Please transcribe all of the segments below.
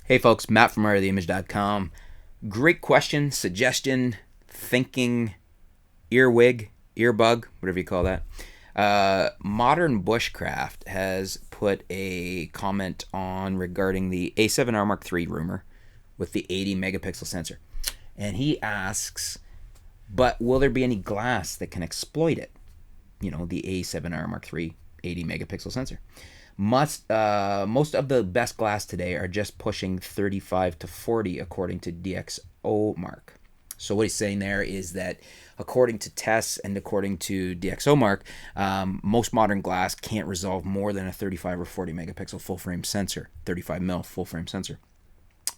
Hey folks, Matt from artoftheimage.com. Great question, suggestion, thinking, earwig, earbug, whatever you call that. Modern Bushcraft has put a comment on regarding the A7R Mark III rumor with the 80 megapixel sensor. And he asks, but will there be any glass that can exploit it? You know, the A7R Mark III 80 megapixel sensor. Most of the best glass today are just pushing 35 to 40 according to DxO Mark. So what he's saying there is that according to tests and according to DxO Mark, most modern glass can't resolve more than a 35 or 40 megapixel full frame sensor, 35 mil full frame sensor.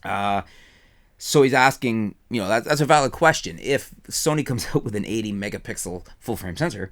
So he's asking, you know, that's a valid question. If Sony comes out with an 80 megapixel full frame sensor,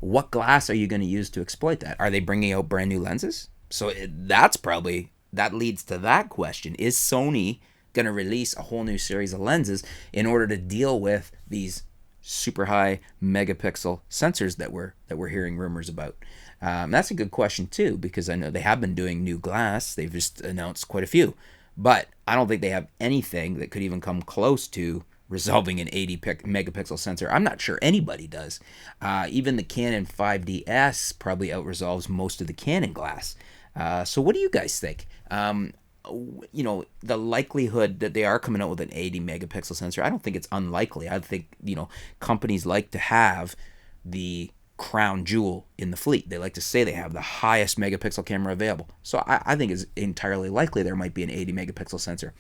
what glass are you going to use to exploit that? Are they bringing out brand new lenses? So that leads to that question. Is Sony going to release a whole new series of lenses in order to deal with these super high megapixel sensors that we're hearing rumors about? That's a good question too, because I know they have been doing new glass. They've just announced quite a few, but I don't think they have anything that could even come close to resolving an 80 megapixel sensor. I'm not sure anybody does. Even the Canon 5DS probably outresolves most of the Canon glass. So what do you guys think? You know, the likelihood that they are coming out with an 80 megapixel sensor, I don't think it's unlikely. I think, you know, companies like to have the crown jewel in the fleet. They like to say they have the highest megapixel camera available. So I think it's entirely likely there might be an 80 megapixel sensor.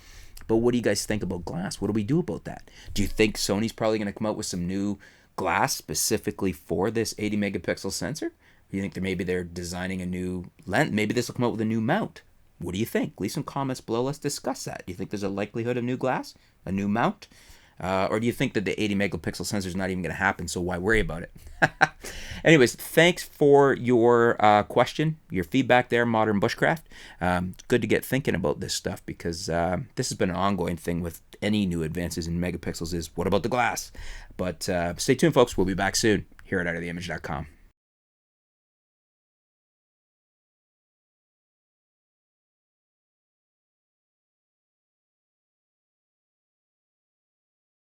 But what do you guys think about glass? What do we do about that? Do you think Sony's probably going to come out with some new glass specifically for this 80 megapixel sensor? Do you think they're designing a new lens? Maybe this will come out with a new mount. What do you think? Leave some comments below. Let's discuss that. Do you think there's a likelihood of new glass, a new mount? Or do you think that the 80 megapixel sensor is not even going to happen, so why worry about it? Anyways, thanks for your question, your feedback there, Modern Bushcraft. It's good to get thinking about this stuff because this has been an ongoing thing with any new advances in megapixels is what about the glass? But stay tuned, folks. We'll be back soon here at artoftheimage.com.